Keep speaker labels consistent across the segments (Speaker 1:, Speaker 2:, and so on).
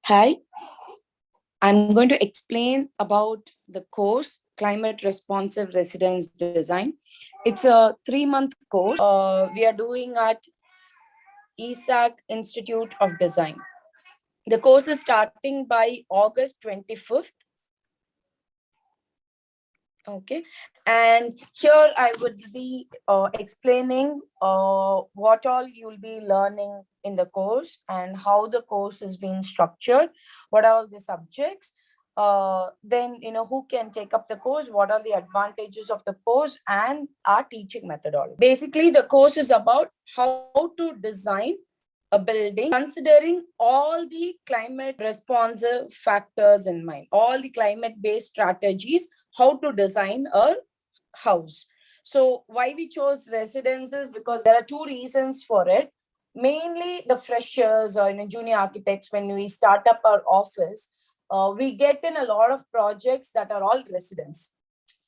Speaker 1: Hi, I'm going to explain about the course Climate Responsive Residence Design. It's a 3 month course we are doing at ESAC Institute of Design. The course is starting by August 25th. Okay, and here I would be explaining what all you'll be learning in the course and how the course is being structured, what are all the subjects, then who can take up the course, what are the advantages of the course, and our teaching methodology. Basically, the course is about how to design a building considering all the climate responsive factors in mind, all the climate based strategies, how to design a house. So why we chose residences? Because there are two reasons for it. Mainly the freshers or junior architects, when we start up our office, we get in a lot of projects that are all residents.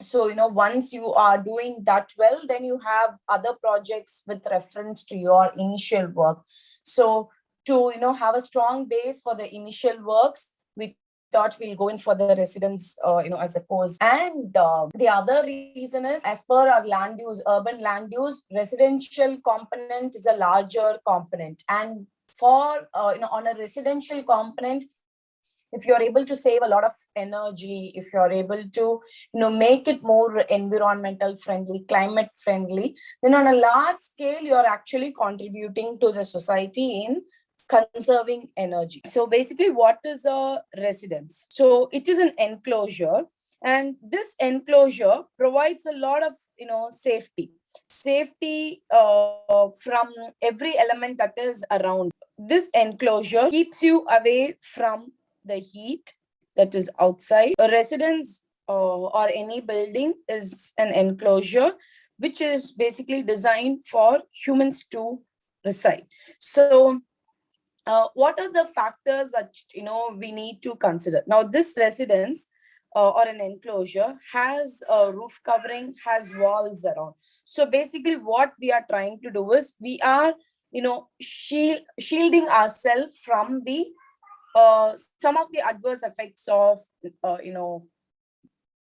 Speaker 1: So once you are doing that well, then you have other projects with reference to your initial work. So to have a strong base for the initial works, we thought we'll go in for the residence as a course. And the other reason is, as per our land use, urban land use, residential component is a larger component. And for on a residential component, if you're able to save a lot of energy, if you're able to make it more environmental friendly, climate friendly, then on a large scale you're actually contributing to the society in conserving energy. So basically, what is a residence? So it is an enclosure, and this enclosure provides a lot of safety from every element that is around. This enclosure keeps you away from the heat that is outside. A residence or any building is an enclosure which is basically designed for humans to reside. So what are the factors that we need to consider? Now, this residence or an enclosure has a roof covering, has walls around. So basically, what we are trying to do is we are shielding ourselves from the some of the adverse effects of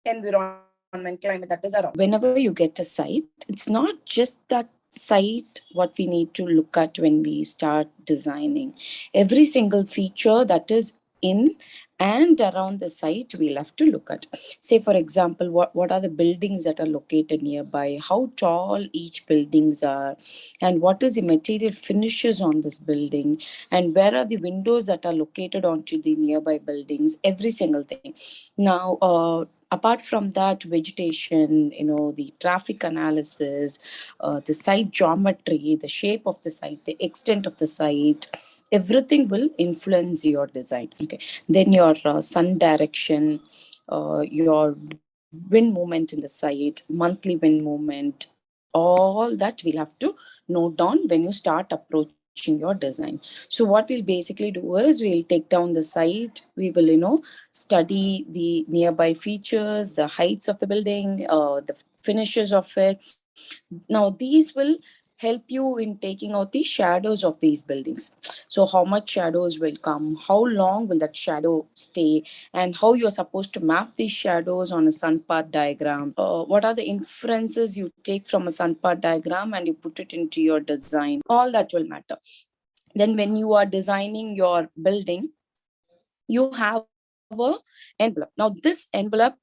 Speaker 1: environment, climate that is around. Whenever you get a site, it's not just that site what we need to look at when we start designing. Every single feature that is in and around the site we'll have to look at. Say for example, what are the buildings that are located nearby, how tall each buildings are, and what is the material finishes on this building, and where are the windows that are located onto the nearby buildings, every single thing. Now apart from that, vegetation, the traffic analysis, the site geometry, the shape of the site, the extent of the site, everything will influence your design. Okay, then your sun direction, your wind movement in the site, monthly wind movement, all that we'll have to note down when you start approaching your design. So what we'll basically do is we'll take down the site, we will study the nearby features, the heights of the building, the finishes of it. Now these will help you in taking out the shadows of these buildings. So how much shadows will come, how long will that shadow stay, and how you're supposed to map these shadows on a sun path diagram. What are the inferences you take from a sun path diagram and you put it into your design, all that will matter. Then when you are designing your building, you have a envelope. Now this envelope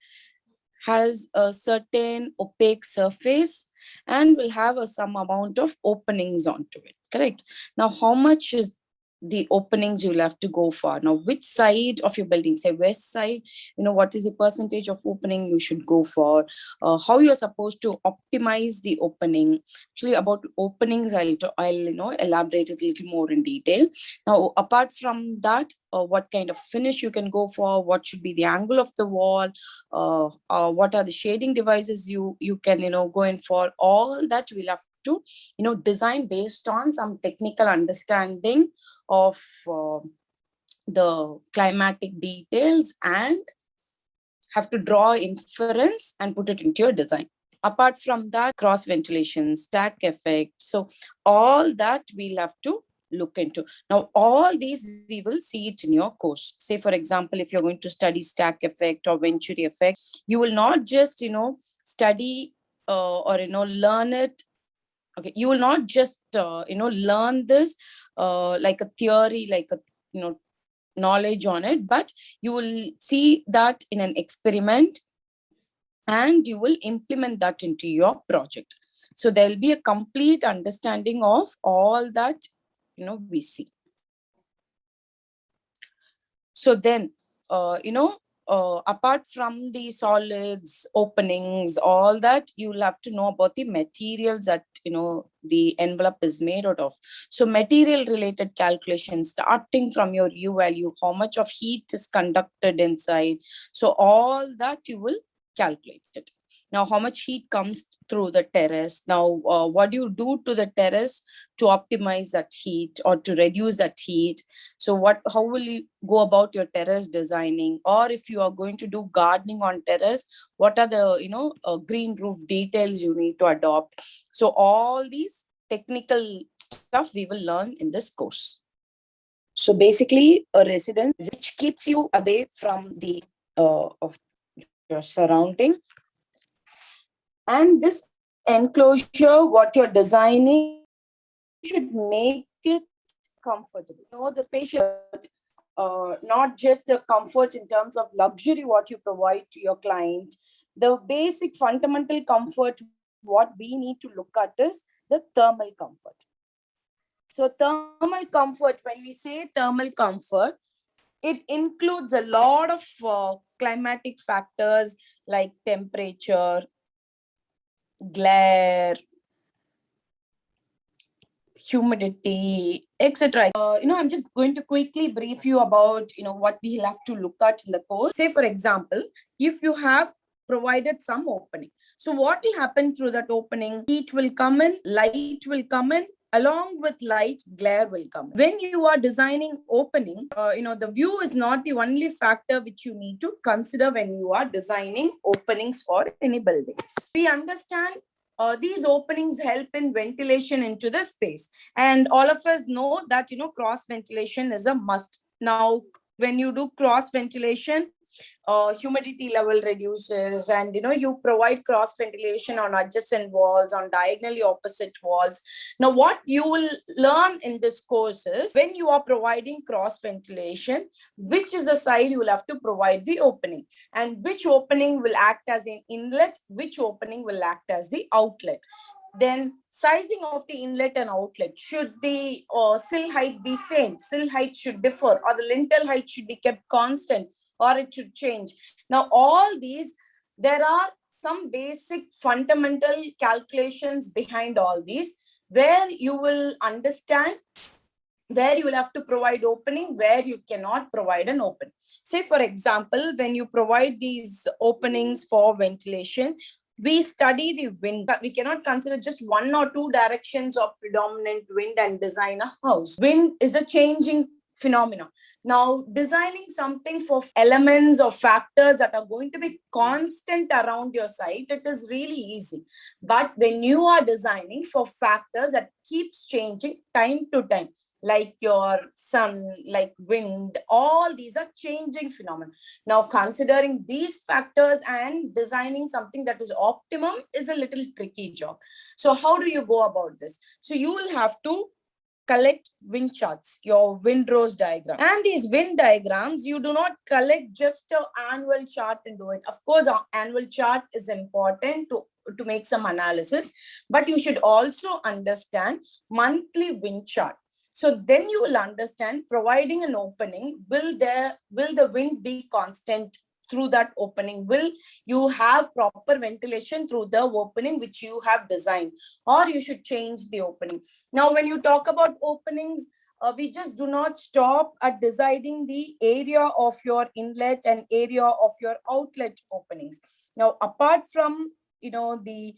Speaker 1: has a certain opaque surface and will have some amount of openings onto it, correct? Now how much is the openings you'll have to go for? Now which side of your building, say west side, what is the percentage of opening you should go for, how you're supposed to optimize the opening. Actually about openings, I'll elaborate it a little more in detail. Now apart from that, what kind of finish you can go for, what should be the angle of the wall, what are the shading devices you can go in for, all that we'll have to design based on some technical understanding of the climatic details, and have to draw inference and put it into your design. Apart from that, cross ventilation, stack effect, so all that we'll have to look into. Now, all these we will see it in your course. Say, for example, if you're going to study stack effect or Venturi effect, you will not just, study or, learn it. Okay, you will not just, learn this like a theory, like a, knowledge on it, but you will see that in an experiment and you will implement that into your project. So there'll be a complete understanding of all that, we see. So then, apart from the solids, openings, all that, you'll have to know about the materials that, the envelope is made out of. So material related calculations, starting from your U value, how much of heat is conducted inside. So all that you will calculate it. Now, how much heat comes through the terrace? Now, what do you do to the terrace to optimize that heat or to reduce that heat? So how will you go about your terrace designing? Or if you are going to do gardening on terrace, what are the, green roof details you need to adopt? So all these technical stuff we will learn in this course. So basically, a residence which keeps you away from the of your surrounding. And this enclosure, what you're designing, you should make it comfortable. The spacious, not just the comfort in terms of luxury what you provide to your client. The basic fundamental comfort what we need to look at is the thermal comfort. So thermal comfort, when we say thermal comfort, it includes a lot of climatic factors like temperature, glare, humidity, etc. I'm just going to quickly brief you about, what we'll have to look at in the course. Say, for example, if you have provided some opening. So what will happen through that opening? Heat will come in, light will come in, along with light, glare will come. When you are designing opening, the view is not the only factor which you need to consider when you are designing openings for any building. We understand these openings help in ventilation into the space. And all of us know that, cross ventilation is a must. Now, when you do cross ventilation, humidity level reduces, and you provide cross ventilation on adjacent walls, on diagonally opposite walls. Now, what you will learn in this course is, when you are providing cross ventilation, which is the side you will have to provide the opening, and which opening will act as an inlet, which opening will act as the outlet. Then sizing of the inlet and outlet. Should the sill height be same? Sill height should differ, or the lintel height should be kept constant, or it should change. Now, all these, there are some basic fundamental calculations behind all these, where you will understand where you will have to provide opening, where you cannot provide an open. Say, for example, when you provide these openings for ventilation, we study the wind. We cannot consider just one or two directions of predominant wind and design a house. Wind is a changing phenomena. Now, designing something for elements or factors that are going to be constant around your site, it is really easy. But when you are designing for factors that keeps changing time to time, like your sun, like wind, all these are changing phenomena. Now, considering these factors and designing something that is optimum is a little tricky job. So how do you go about this? So you will have to collect wind charts, your windrows diagram. And these wind diagrams, you do not collect just an annual chart and do it. Of course, our annual chart is important to make some analysis, but you should also understand monthly wind chart. So then you will understand, providing an opening, will the wind be constant through that opening? Will you have proper ventilation through the opening which you have designed, or you should change the opening? Now, when you talk about openings, we just do not stop at deciding the area of your inlet and area of your outlet openings. Now, apart from the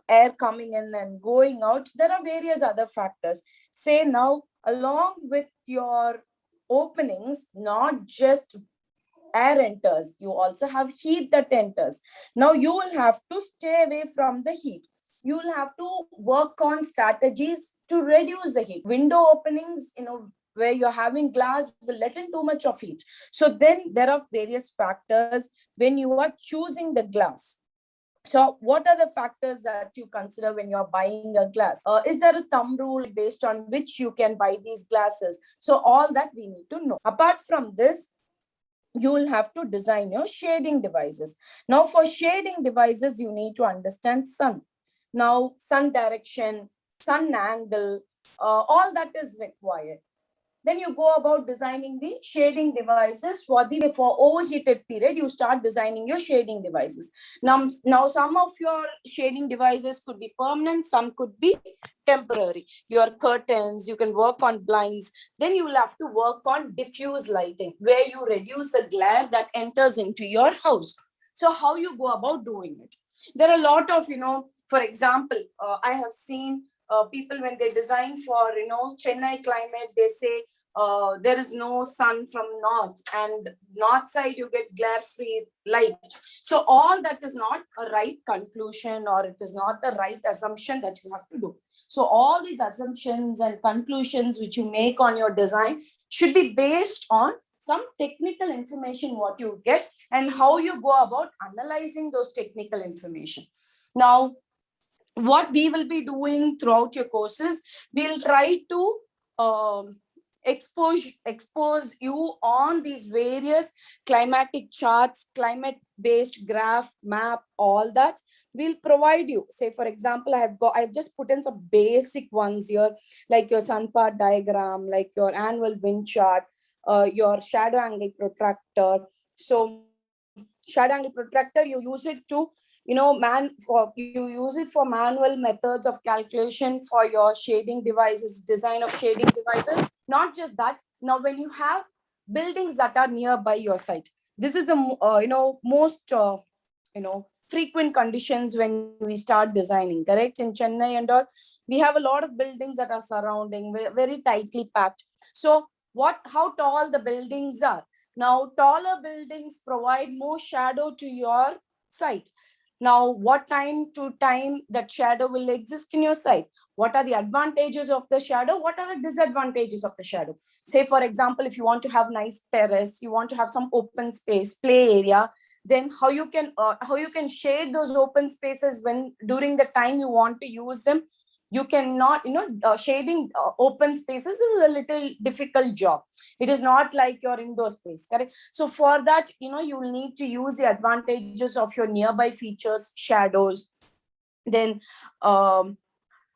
Speaker 1: air coming in and going out, there are various other factors. Say, now, along with your openings, not just air enters, you also have heat that enters. Now, you will have to stay away from the heat. you'll have to work on strategies to reduce the heat. Window openings, where you're having glass will let in too much of heat. So then there are various factors when you are choosing the glass. So what are the factors that you consider when you're buying a glass? Is there a thumb rule based on which you can buy these glasses? So all that we need to know. Apart from this, you will have to design your shading devices. Now, for shading devices, you need to understand sun. Now, sun direction, sun angle, all that is required. Then you go about designing the shading devices for overheated period. You start designing your shading devices. Now some of your shading devices could be permanent, some could be temporary. Your curtains, you can work on blinds. Then you will have to work on diffuse lighting, where you reduce the glare that enters into your house. So how you go about doing it? There are a lot of, for example, I have seen people when they design for Chennai climate, they say there is no sun from north, and north side you get glare free light. So all that is not a right conclusion, or it is not the right assumption that you have to do. So all these assumptions and conclusions which you make on your design should be based on some technical information what you get and how you go about analyzing those technical information. Now, what we will be doing throughout your courses, we'll try to expose you on these various climatic charts, climate based graph, map, all that we'll provide you. Say for example, I've just put in some basic ones here, like your sun path diagram, like your annual wind chart, your shadow angle protractor. So shadow angle protractor, you use it to you use it for manual methods of calculation for your shading devices, design of shading devices. Not just that, now when you have buildings that are nearby your site, this is the most frequent conditions when we start designing, correct? In Chennai and all, we have a lot of buildings that are surrounding, very tightly packed. So how tall the buildings are. Now, taller buildings provide more shadow to your site. Now, what time to time that shadow will exist in your site? What are the advantages of the shadow? What are the disadvantages of the shadow? Say, for example, if you want to have nice terrace, you want to have some open space, play area, then how you can shade those open spaces when during the time you want to use them. You cannot, shading open spaces is a little difficult job. It is not like your indoor space, correct? So for that, you will need to use the advantages of your nearby features, shadows. Then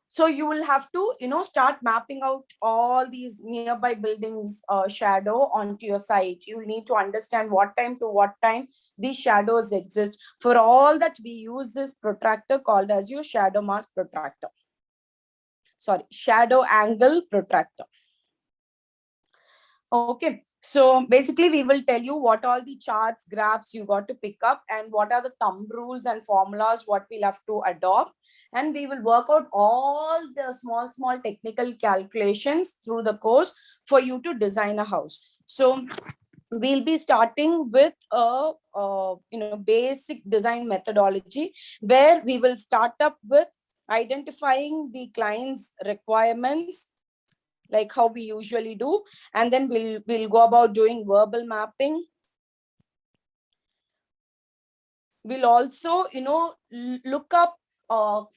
Speaker 1: so you will have to start mapping out all these nearby buildings shadow onto your site. You will need to understand what time to what time these shadows exist. For all that, we use this protractor called as your shadow mask protractor, sorry, shadow angle protractor. Okay, so basically we will tell you what all the charts, graphs you got to pick up, and what are the thumb rules and formulas what we'll have to adopt. And we will work out all the small technical calculations through the course for you to design a house. So we'll be starting with a basic design methodology, where we will start up with identifying the client's requirements, like how we usually do, and then we'll go about doing verbal mapping. We'll also look up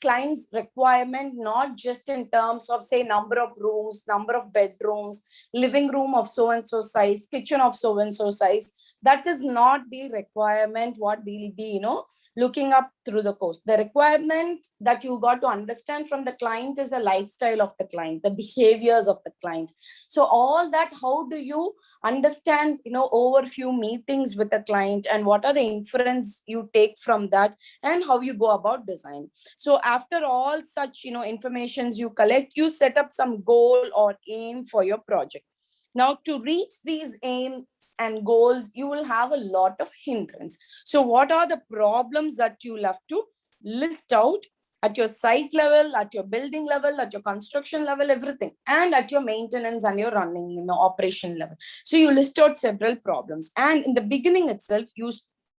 Speaker 1: client's requirement, not just in terms of, say, number of rooms, number of bedrooms, living room of so and so size, kitchen of so and so size. That is not the requirement what we'll be looking up through the course. The requirement that you got to understand from the client is the lifestyle of the client, the behaviors of the client. So all that, how do you understand over few meetings with the client, and what are the inference you take from that, and how you go about design. So after all such informations you collect, you set up some goal or aim for your project. Now, to reach these aims and goals, you will have a lot of hindrance. So what are the problems that you'll have to list out at your site level, at your building level, at your construction level, everything, and at your maintenance and your running, operation level. So you list out several problems, and in the beginning itself, you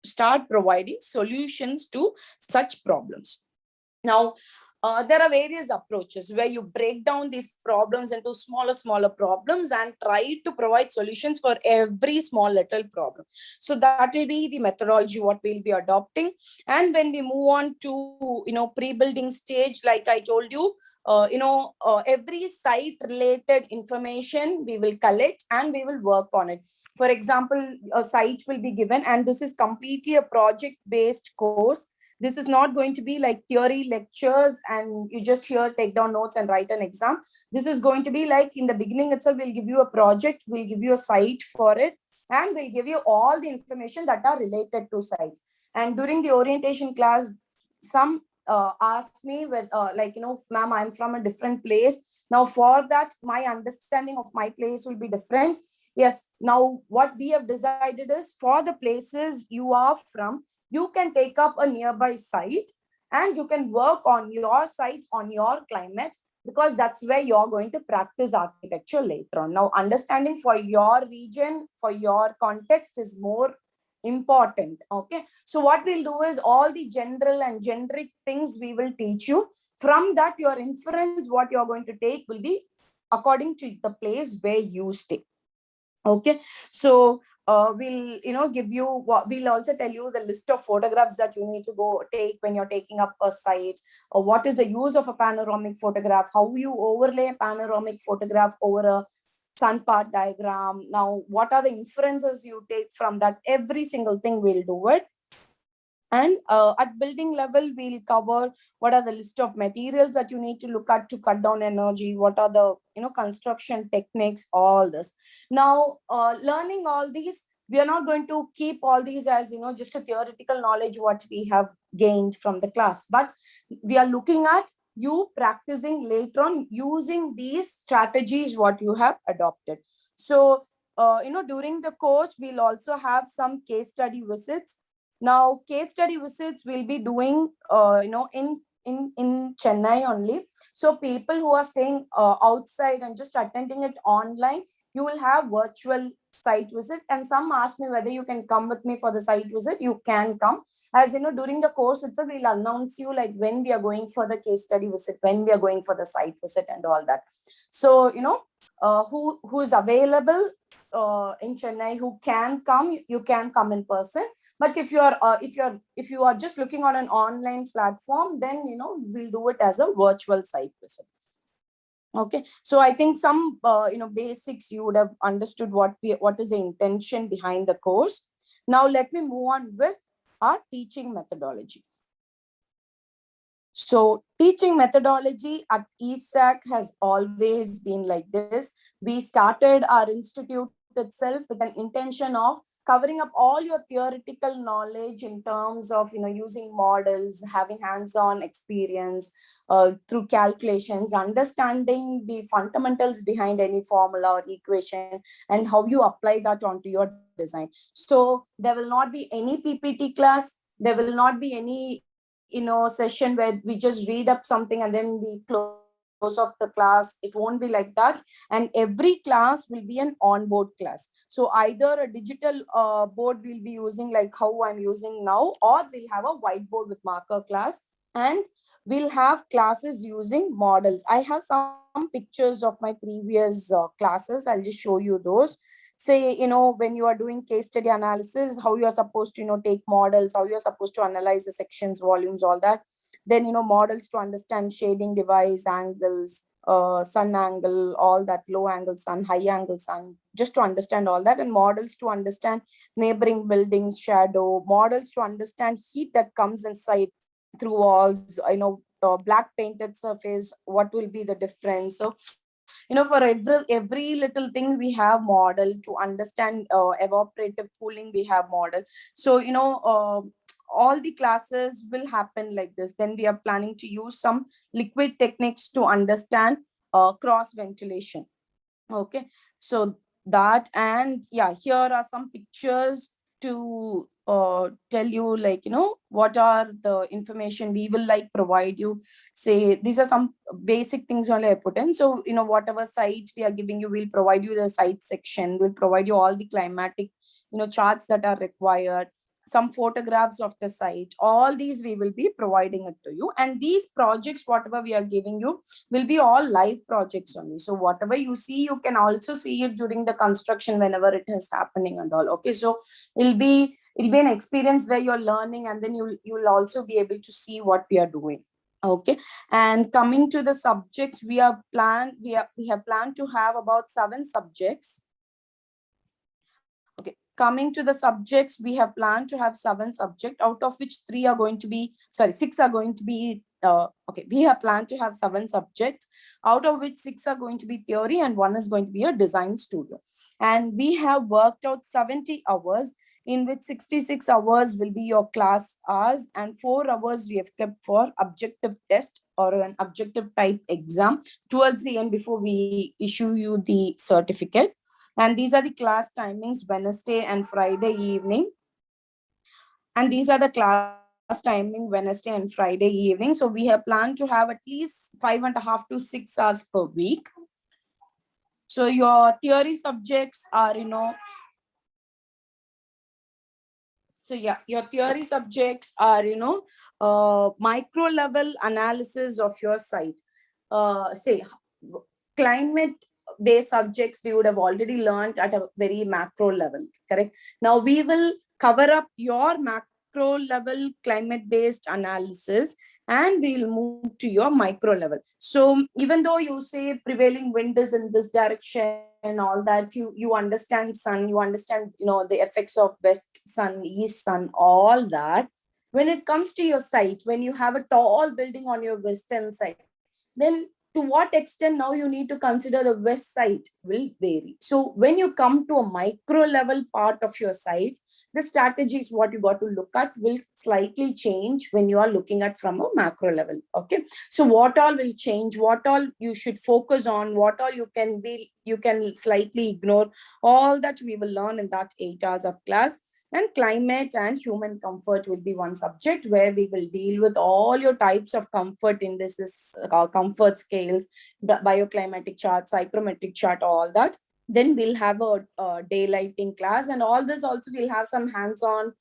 Speaker 1: start providing solutions to such problems. Now, there are various approaches where you break down these problems into smaller problems and try to provide solutions for every small little problem. So that will be the methodology what we'll be adopting. And when we move on to pre-building stage, like I told you, every site related information we will collect and we will work on it. For example, a site will be given, and this is completely a project based course. This is not going to be like theory lectures and you just here take down notes and write an exam. This is going to be like, in the beginning itself, we'll give you a project, we'll give you a site for it, and we'll give you all the information that are related to sites. And during the orientation class, some asked me with ma'am, I'm from a different place. Now for that, my understanding of my place will be different. Yes, now what we have decided is, for the places you are from, you can take up a nearby site and you can work on your site, on your climate, because that's where you're going to practice architecture later on. Now, understanding for your region, for your context is more important. Okay, so what we'll do is, all the general and generic things we will teach you. From that, your inference, what you're going to take, will be according to the place where you stay. Okay, so we'll give you what, we'll also tell you the list of photographs that you need to go take when you're taking up a site, or what is the use of a panoramic photograph, how you overlay a panoramic photograph over a sun path diagram. Now what are the inferences you take from that? Every single thing we'll do it. And at building level, we'll cover what are the list of materials that you need to look at to cut down energy, what are the construction techniques, all this. Now, learning all these, we are not going to keep all these as just a theoretical knowledge what we have gained from the class, but we are looking at you practicing later on using these strategies what you have adopted. So during the course, we'll also have some case study visits. Now, case study visits we'll be doing, in Chennai only. So people who are staying outside and just attending it online, you will have virtual site visit. And some ask me whether you can come with me for the site visit. You can come. As during the course itself, we'll announce you like when we are going for the case study visit, when we are going for the site visit, and all that. So who is available in Chennai, who can come, you can come in person. But if you are just looking on an online platform, then we'll do it as a virtual site visit. Okay, so I think some basics you would have understood what is the intention behind the course. Now let me move on with our teaching methodology. So teaching methodology at ESAC has always been like this. We started our institute itself with an intention of covering up all your theoretical knowledge in terms of using models, having hands-on experience through calculations, understanding the fundamentals behind any formula or equation, and how you apply that onto your design. So there will not be any PPT class. There will not be any session where we just read up something and then we close off the class. It won't be like that. And every class will be an on-board class. So either a digital board we'll be using like how I'm using now, or we'll have a whiteboard with marker class, and we'll have classes using models. I have some pictures of my previous classes. I'll just show you those. Say when you are doing case study analysis, how you are supposed to take models, how you're supposed to analyze the sections, volumes, all that. Then models to understand shading device, angles, sun angle, all that, low angle sun, high angle sun, just to understand all that. And models to understand neighboring buildings, shadow, models to understand heat that comes inside through walls, black painted surface, what will be the difference. So for every little thing we have model. To understand evaporative cooling, we have model. So all the classes will happen like this. Then we are planning to use some liquid techniques to understand cross ventilation. Okay, so that, and yeah, here are some pictures to tell you what are the information we will provide you. Say these are some basic things only I put in. So whatever site we are giving you, we'll provide you the site section, we'll provide you all the climatic charts that are required. some photographs of the site. All these we will be providing it to you. And these projects, whatever we are giving you, will be all live projects only. So whatever you see, you can also see it during the construction whenever it is happening and all. Okay, so it'll be an experience where you're learning, and then you'll also be able to see what we are doing. Okay, and coming to the subjects, we have planned to have about 7 subjects. Okay, coming to the subjects, we have planned to have 7 subjects, out of which 6 are going to be okay, we have planned to have 7 subjects, out of which 6 are going to be theory and 1 is going to be a design studio. And we have worked out 70 hours, in which 66 hours will be your class hours, and 4 hours we have kept for objective test or an objective type exam towards the end before we issue you the certificate. And these are the class timings, Wednesday and Friday evening. And these are the class timing, Wednesday and Friday evening. So we have planned to have at least 5.5 to 6 hours per week. So your theory subjects are, so yeah, your theory subjects are, micro level analysis of your site. Say climate based subjects we would have already learned at a very macro level, correct? Now we will cover up your macro level climate based analysis, and we'll move to your micro level. So even though you say prevailing wind is in this direction and all that, you understand sun, you understand the effects of west sun, east sun, all that. When it comes to your site, when you have a tall building on your western side, then to what extent now you need to consider the west side will vary. So when you come to a micro level part of your site, the strategies what you got to look at will slightly change when you are looking at from a macro level. Okay, so what all will change, what all you should focus on, what all you can slightly ignore, all that we will learn in that 8 hours of class. And climate and human comfort will be one subject where we will deal with all your types of comfort indices, comfort scales, bioclimatic chart, psychrometric chart, all that. Then we'll have a daylighting class, and all this also we'll have some hands-on,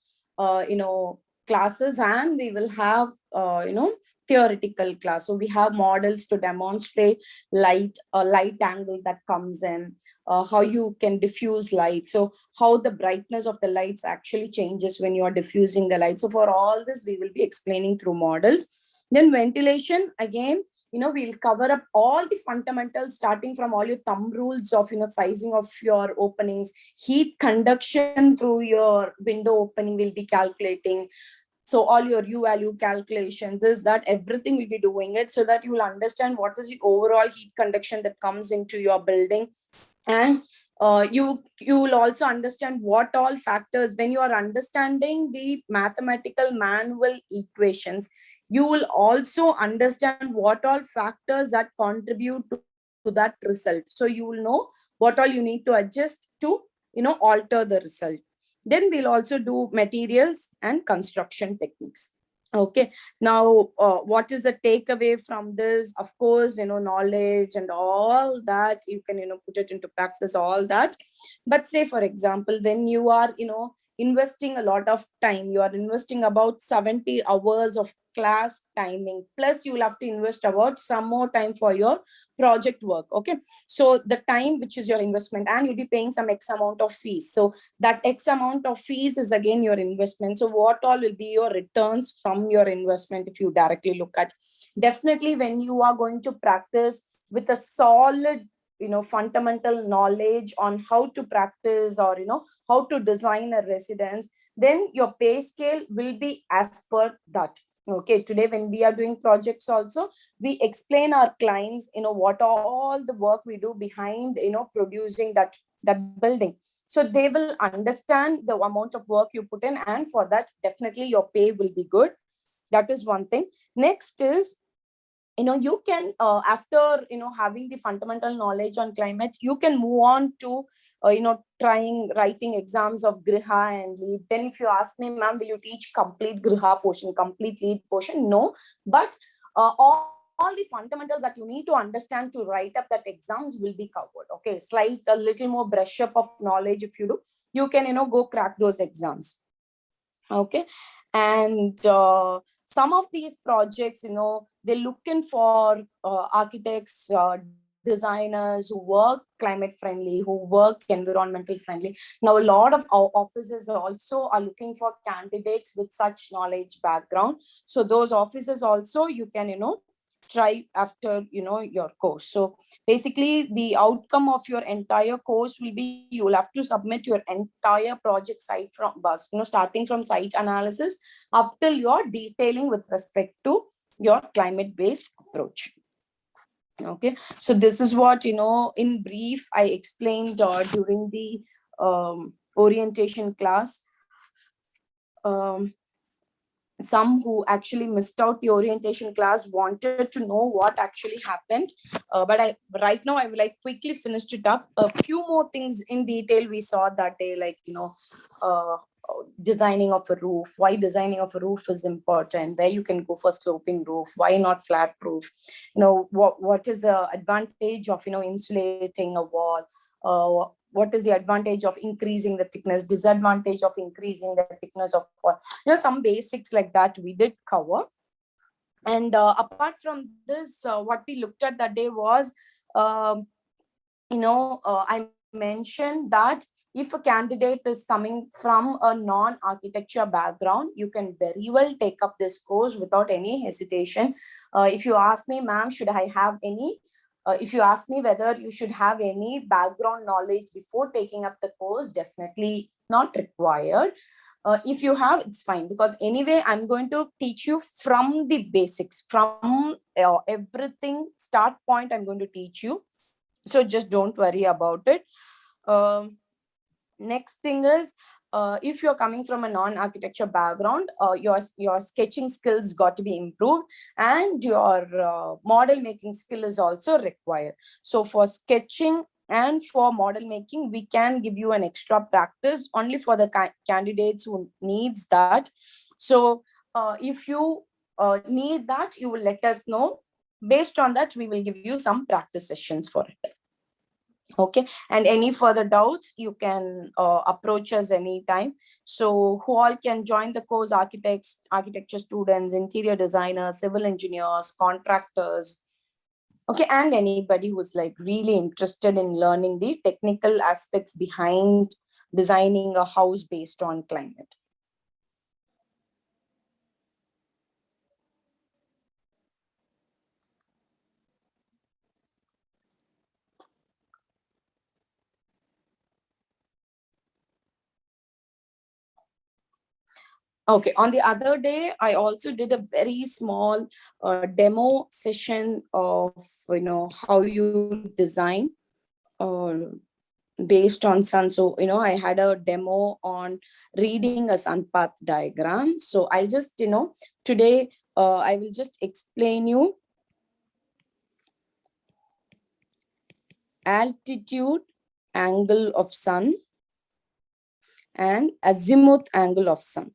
Speaker 1: classes, and we will have, theoretical class. So we have models to demonstrate light angle that comes in, how you can diffuse light, so how the brightness of the lights actually changes when you are diffusing the light. So for all this we will be explaining through models. Then ventilation, again, we'll cover up all the fundamentals, starting from all your thumb rules of sizing of your openings, heat conduction through your window opening will be calculating. So all your U value calculations, this, that, everything will be doing it, so that you will understand what is the overall heat conduction that comes into your building. And you will also understand what all factors, when you are understanding the mathematical manual equations, you will also understand what all factors that contribute to that result. So you will know what all you need to adjust to alter the result. Then we'll also do materials and construction techniques. Okay, now what is the takeaway from this? Of course, knowledge and all that, you can put it into practice, all that. But say for example, when you are investing a lot of time, you are investing about 70 hours of class timing, plus you will have to invest about some more time for your project work. Okay, so the time which is your investment, and you'll be paying some X amount of fees, so that X amount of fees is again your investment. So what all will be your returns from your investment if you directly look at? Definitely when you are going to practice with a solid fundamental knowledge on how to practice, or how to design a residence, then your pay scale will be as per that. Okay, today when we are doing projects also, we explain our clients what all the work we do behind producing that building, so they will understand the amount of work you put in, and for that definitely your pay will be good. That is one thing. Next is, you can after having the fundamental knowledge on climate, you can move on to writing exams of griha and lead. Then if you ask me, ma'am, will you teach complete griha portion, complete lead portion? No, but all the fundamentals that you need to understand to write up that exams will be covered. Okay, a little more brush up of knowledge if you do, you can go crack those exams. Okay. And some of these projects, they're looking for architects, designers who work climate friendly, who work environmental friendly. Now, a lot of our offices also are looking for candidates with such knowledge background. So those offices also you can, try after, your course. So basically, the outcome of your entire course will be you will have to submit your entire project site from bus, starting from site analysis up till your detailing with respect to your climate based approach. Okay, so this is what, in brief I explained during the orientation class. um, some who actually missed out the orientation class wanted to know what actually happened, but I right now I will like quickly finish it up. A few more things in detail we saw that day, like, uh, designing of a roof, why designing of a roof is important, where you can go for sloping roof, why not flat roof, what is the advantage of, insulating a wall, what is the advantage of increasing the thickness, disadvantage of increasing the thickness of wall, some basics like that we did cover. And apart from this, what we looked at that day was, um, I mentioned that if a candidate is coming from a non-architecture background, you can very well take up this course without any hesitation. If you ask me, ma'am, should I have any? If you ask me whether you should have any background knowledge before taking up the course, definitely not required. If you have, it's fine, because anyway I'm going to teach you from the basics, from everything start point I'm going to teach you, so just don't worry about it. um, Next thing is, if you're coming from a non-architecture background, your sketching skills got to be improved, and your model making skill is also required. So for sketching and for model making, we can give you an extra practice only for the candidates who needs that. So if you need that, you will let us know. Based on that, we will give you some practice sessions for it. Okay, and any further doubts you can approach us anytime. So who all can join the course? Architects, architecture students, interior designers, civil engineers, contractors. Okay, and anybody who's like really interested in learning the technical aspects behind designing a house based on climate. Okay, on the other day, I also did a very small demo session of, how you design uh, based on sun. So, I had a demo on reading a sun path diagram. So I'll just, today I will just explain you altitude angle of sun and azimuth angle of sun.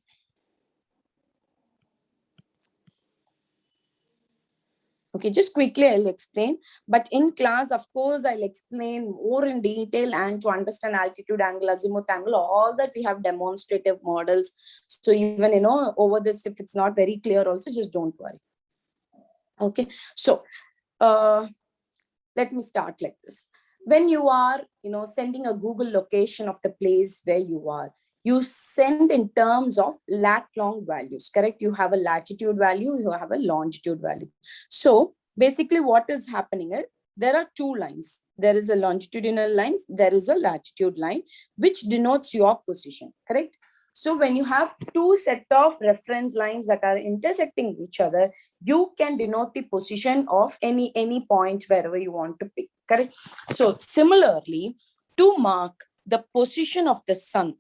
Speaker 1: Okay, just quickly I'll explain. But in class, of course, I'll explain more in detail, and to understand altitude angle, azimuth angle, all that we have demonstrative models. So even, over this, if it's not very clear also, just don't worry. Okay, so uh, let me start like this. When you are, sending a Google location of the place where you are, you send in terms of lat long values, correct? You have a latitude value, you have a longitude value. So basically what is happening is, there are two lines. There is a longitudinal line, there is a latitude line, which denotes your position, correct? So when you have two set of reference lines that are intersecting each other, you can denote the position of any point wherever you want to pick, correct? So similarly, to mark the position of the sun,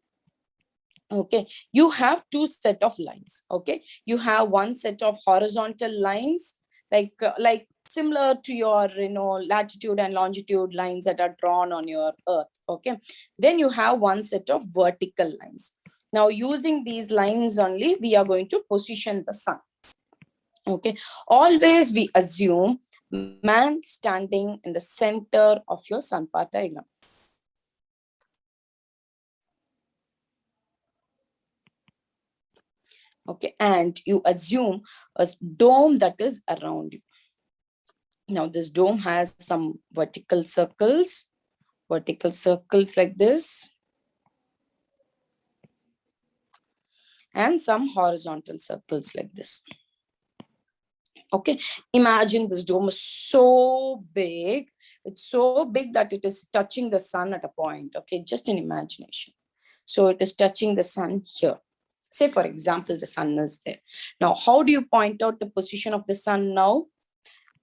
Speaker 1: okay, you have two set of lines. Okay, you have one set of horizontal lines, like similar to your, latitude and longitude lines that are drawn on your earth. Okay, then you have one set of vertical lines. Now using these lines only, we are going to position the sun. Okay, always we assume man standing in the center of your sun path diagram. Okay, and you assume a dome that is around you. Now this dome has some vertical circles like this, and some horizontal circles like this. Okay, imagine this dome is so big. It's so big that it is touching the sun at a point. Okay, just an imagination. So it is touching the sun here. Say, for example, the sun is there. Now, how do you point out the position of the sun now?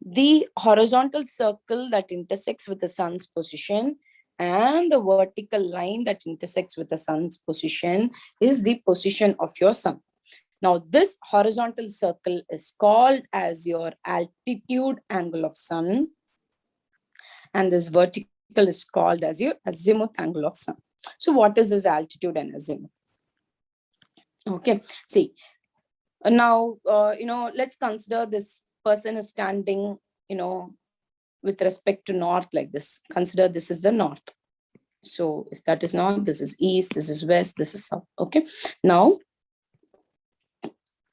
Speaker 1: The horizontal circle that intersects with the sun's position and the vertical line that intersects with the sun's position is the position of your sun. Now, this horizontal circle is called as your altitude angle of sun, and this vertical is called as your azimuth angle of sun. So what is this altitude and azimuth? Okay, see, now, let's consider this person is standing, with respect to north like this. Consider this is the north. So if that is north, this is east, this is west, this is south. Okay, now,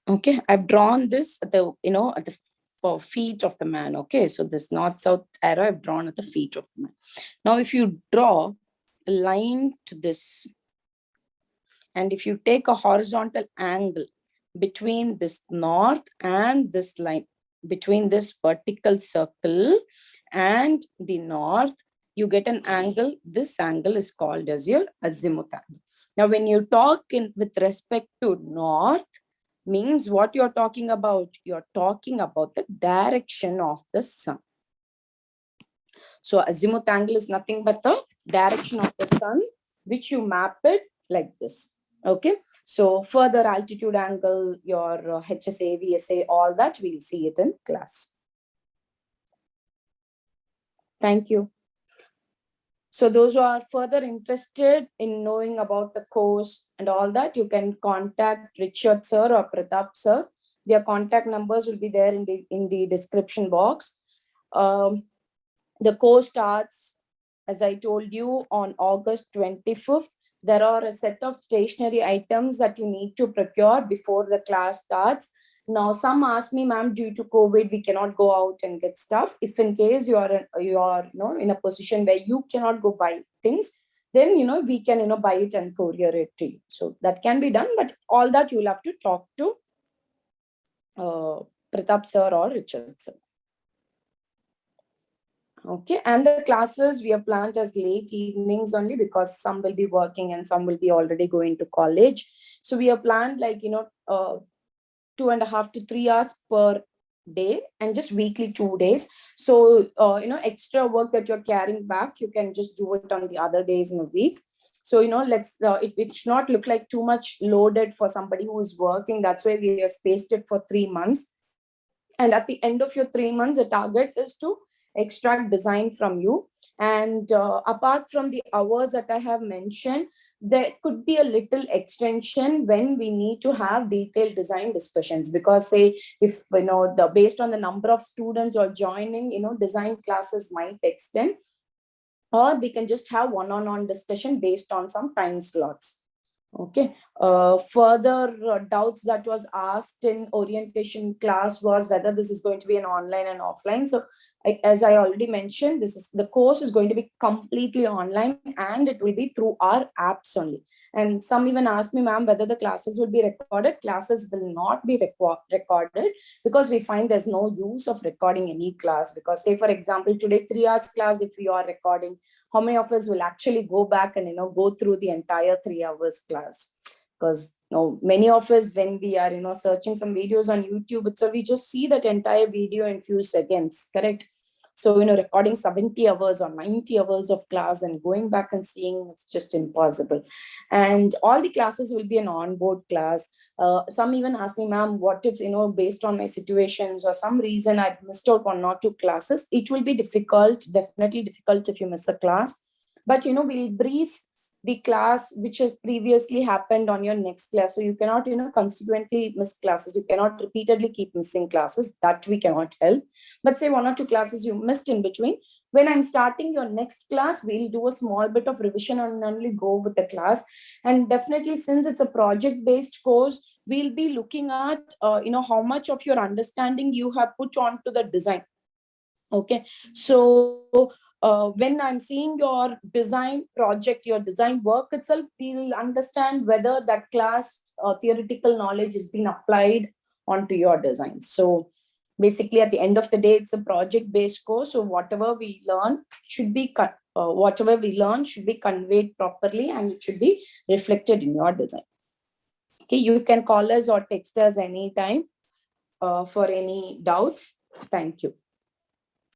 Speaker 1: okay, I've drawn this at the, at the feet of the man. Okay, so this north-south arrow I've drawn at the feet of the man. Now, if you draw a line to this, and if you take a horizontal angle between this north and this line, between this vertical circle and the north, you get an angle. This angle is called as your azimuth angle. Now, when you talk with respect to north, means what you're talking about? You're talking about the direction of the sun. So azimuth angle is nothing but the direction of the sun, which you map it like this. Okay. So further altitude angle, your HSA, VSA, all that, we'll see it in class. Thank you. So those who are further interested in knowing about the course and all that, you can contact Richard sir or Pratap sir. Their contact numbers will be there in the description box. The course starts, as I told you, on August 25th. There are a set of stationery items that you need to procure before the class starts. Now, some ask me, ma'am, due to COVID, we cannot go out and get stuff. If in case you are in a position where you cannot go buy things, then we can buy it and courier it to you. So that can be done, but all that you'll have to talk to Pratap sir or Richard sir. Okay, and the classes we have planned as late evenings only because some will be working and some will be already going to college. So we have planned like 2.5 to 3 hours per day and just weekly 2 days. So extra work that you're carrying back, you can just do it on the other days in a week. So it should not look like too much loaded for somebody who is working. That's why we have spaced it for 3 months. And at the end of your 3 months, the target is to extract design from you. And apart from the hours that I have mentioned, there could be a little extension when we need to have detailed design discussions, because say if based on the number of students who are joining, design classes might extend, or we can just have one-on-one discussion based on some time slots. Okay. Further doubts that was asked in orientation class was whether this is going to be an online and offline. So as I already mentioned, the course is going to be completely online and it will be through our apps only. And some even asked me, ma'am, whether the classes will be recorded. Classes will not be recorded because we find there's no use of recording any class, because say for example, today 3 hours class, if you are recording, how many of us will actually go back and go through the entire 3 hours class? Because many of us, when we are searching some videos on YouTube, so we just see that entire video in few seconds, correct? So recording 70 hours or 90 hours of class and going back and seeing, it's just impossible. And all the classes will be an onboard class. Some even ask me, ma'am, what if based on my situations or some reason I missed out 1 or 2 classes? It will be difficult, definitely difficult if you miss a class, but we'll brief the class which has previously happened on your next class. So you cannot consequently miss classes. You cannot repeatedly keep missing classes. That we cannot help. But say 1 or 2 classes you missed in between, when I'm starting your next class, we'll do a small bit of revision and only go with the class. And definitely, since it's a project based course, we'll be looking at, how much of your understanding you have put onto the design. Okay, so when I'm seeing your design project, your design work itself, we'll understand whether that class theoretical knowledge is being applied onto your design. So basically, at the end of the day, it's a project based course. So whatever we learn should be whatever we learn should be conveyed properly, and it should be reflected in your design. Okay, you can call us or text us anytime for any doubts. Thank you.